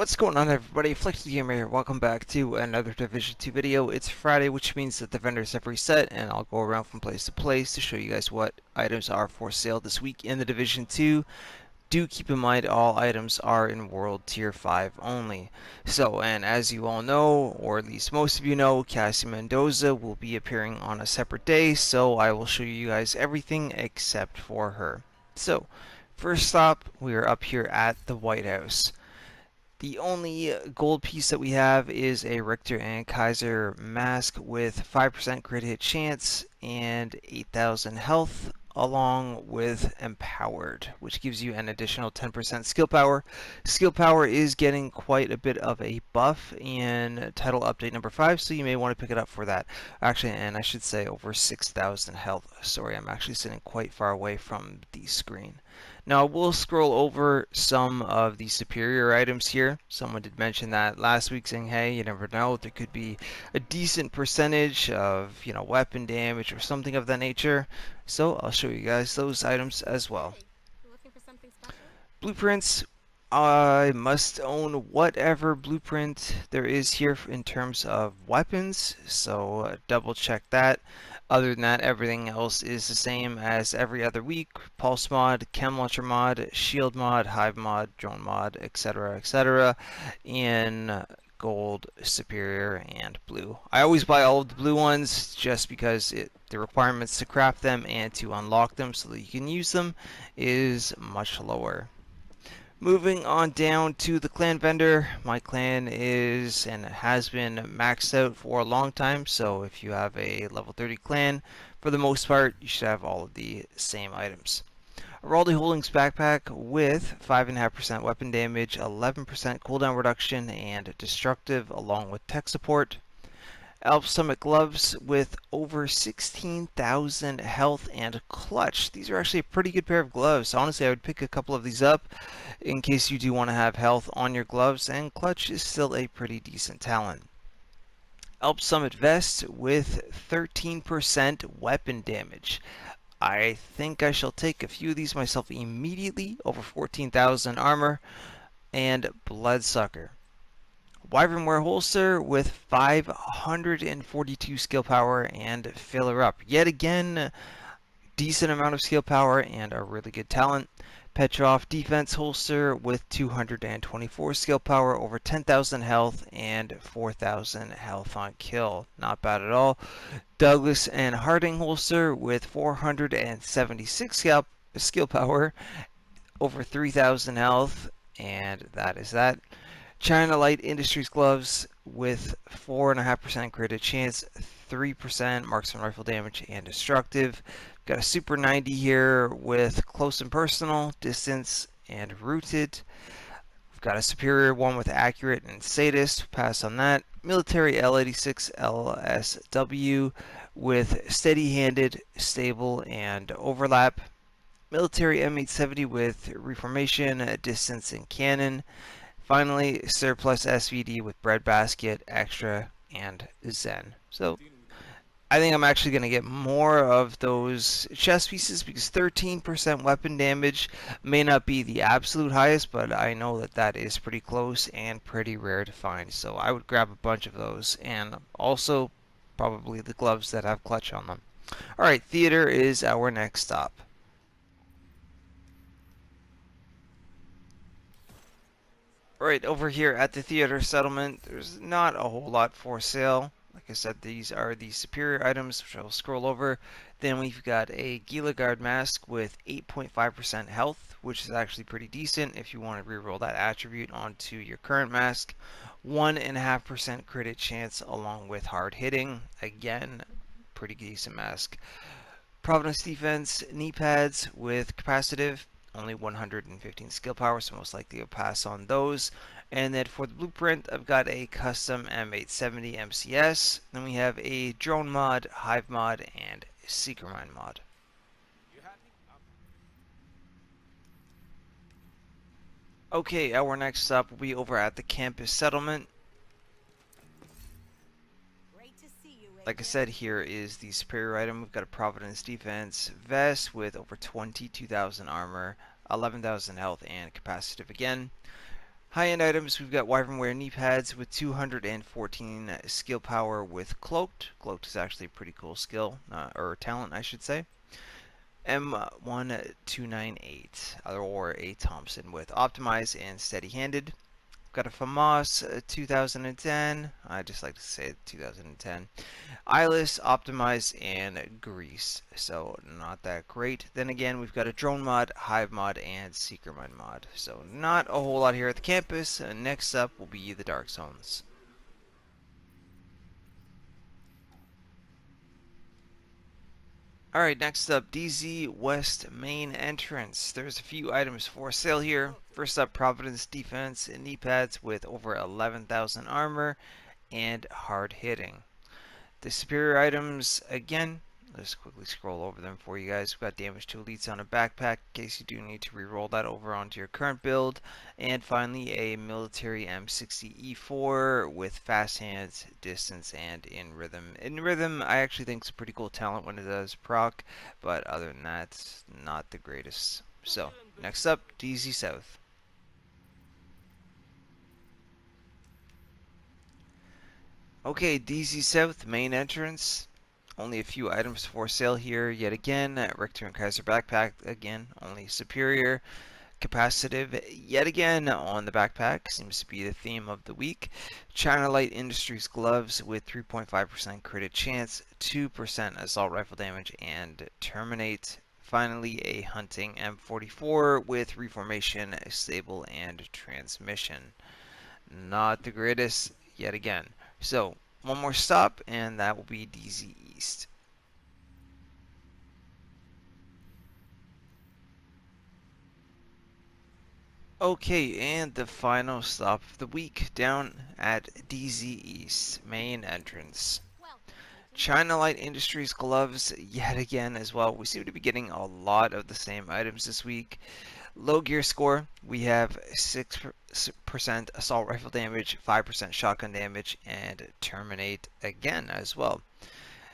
What's going on, everybody? Flex the Gamer here. Welcome back to another Division 2 video. It's Friday, which means that the vendors have reset, and I'll go around from place to place to show you guys what items are for sale this week in the Division 2. Do keep in mind all items are in World Tier 5 only. So, and as you all know, or at least most of you know, Cassie Mendoza will be appearing on a separate day, so I will show you guys everything except for her. So, first stop, we are up here at the White House. The only gold piece that we have is a Richter and Kaiser mask with 5% crit hit chance and 8,000 health, along with Empowered, which gives you an additional 10% skill power. Skill power is getting quite a bit of a buff in title update number 5, so you may want to pick it up for that. Actually, and I should say over 6,000 health. Sorry, I'm actually sitting quite far away from the screen. Now, we'll scroll over some of the superior items here. Someone did mention that last week, saying, hey, you never know, there could be a decent percentage of, weapon damage or something of that nature. So I'll show you guys those items as well. Blueprints. I must own whatever blueprint there is here in terms of weapons, so double check that. Other than that, everything else is the same as every other week. Pulse mod, Chem Launcher mod, Shield mod, Hive mod, Drone mod, etc., in gold, superior, and blue. I always buy all of the blue ones just because the requirements to craft them and to unlock them so that you can use them is much lower. Moving on down to the clan vendor, my clan is and has been maxed out for a long time, so if you have a level 30 clan, for the most part, you should have all of the same items. Araldi Holdings backpack with 5.5% weapon damage, 11% cooldown reduction, and destructive, along with tech support. Alp Summit gloves with over 16,000 health and clutch. These are actually a pretty good pair of gloves. Honestly, I would pick a couple of these up in case you do want to have health on your gloves, and clutch is still a pretty decent talent. Alp Summit vest with 13% weapon damage. I think I shall take a few of these myself immediately. Over 14,000 armor, and Bloodsucker. Wyvernware holster with 542 skill power and filler up. Yet again, decent amount of skill power and a really good talent. Petrov defense holster with 224 skill power, over 10,000 health, and 4,000 health on kill. Not bad at all. Douglas and Harding holster with 476 skill power, over 3,000 health, and that is that. China Light Industries gloves with 4.5% crit chance, 3% marksman rifle damage, and destructive. Got a Super 90 here with close and personal, distance, and rooted. We've got a superior one with accurate and sadist. Pass on that. Military L86 LSW with steady-handed, stable, and overlap. Military M870 with reformation, distance, and cannon. Finally, surplus SVD with breadbasket, extra, and Zen. So I think I'm actually going to get more of those chest pieces because 13% weapon damage may not be the absolute highest, but I know that that is pretty close and pretty rare to find. So I would grab a bunch of those, and also probably the gloves that have clutch on them. Alright, theater is our next stop. Right over here at the theater settlement, there's not a whole lot for sale. Like I said, these are the superior items, which I'll scroll over. Then we've got a Gila Guard mask with 8.5% health, which is actually pretty decent if you want to reroll that attribute onto your current mask. 1.5% crit chance along with hard hitting. Again, pretty decent mask. Providence Defense knee pads with capacitive. Only 115 skill power, so most likely I'll pass on those. And then for the blueprint, I've got a custom M870 MCS. Then we have a drone mod, hive mod, and seeker mine mod. Okay, our next stop will be over at the campus settlement. Like I said, here is the superior item. We've got a Providence Defense vest with over 22,000 armor, 11,000 health, and capacitive again. High-end items, we've got Wyvernware knee pads with 214 skill power with Cloaked. Cloaked is actually a pretty cool skill, or talent, I should say. M1298, or a Thompson with Optimize and Steady-handed. Got a FAMAS 2010. I just like to say 2010. Eyeless, Optimize, and Grease. So not that great. Then again, we've got a Drone mod, Hive mod, and Seeker mod. So not a whole lot here at the campus. Next up will be the Dark Zones. Alright, next up, DZ West main entrance. There's a few items for sale here. First up, Providence Defense knee pads with over 11,000 armor and hard hitting. The superior items, again, let's quickly scroll over them for you guys. We've got damage to elites on a backpack in case you do need to re-roll that over onto your current build. And finally, a military M60E4 with fast hands, distance, and in rhythm. In rhythm, I actually think it's a pretty cool talent when it does proc, but other than that, it's not the greatest. So, next up, DZ South. Okay, DZ South main entrance. Only a few items for sale here yet again. Richter and Kaiser backpack, again, only superior. Capacitive, yet again, on the backpack. Seems to be the theme of the week. China Light Industries gloves with 3.5% crit chance, 2% assault rifle damage, and terminate. Finally, a hunting M44 with reformation, stable, and transmission. Not the greatest yet again. So, one more stop, and that will be DZ East. Okay, and the final stop of the week down at DZ East, main entrance. China Light Industries gloves yet again as well. We seem to be getting a lot of the same items this week. Low gear score, we have 6% assault rifle damage, 5% shotgun damage, and terminate again as well.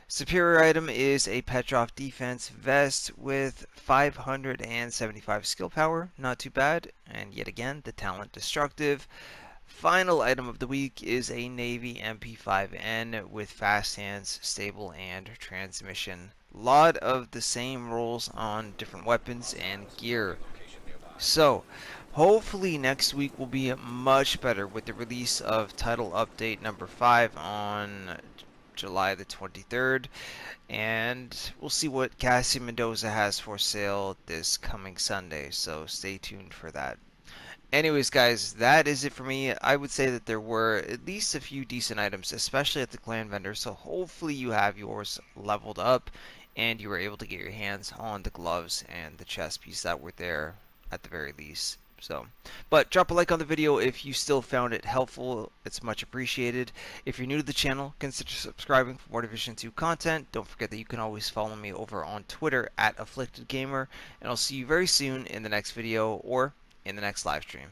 Superior item is a Petrov defense vest with 575 skill power, not too bad, and yet again the talent destructive. Final item of the week is a Navy MP5N with fast hands, stable, and transmission. Lot of the same rolls on different weapons and gear. So, hopefully next week will be much better with the release of title update number 5 on July the 23rd. And we'll see what Cassie Mendoza has for sale this coming Sunday. So, stay tuned for that. Anyways, guys, that is it for me. I would say that there were at least a few decent items, especially at the clan vendor. So hopefully you have yours leveled up and you were able to get your hands on the gloves and the chest piece that were there at the very least. So, but drop a like on the video if you still found it helpful. It's much appreciated. If you're new to the channel, consider subscribing for more Division 2 content. Don't forget that you can always follow me over on Twitter at AfflictedGamer, and I'll see you very soon in the next video or in the next live stream.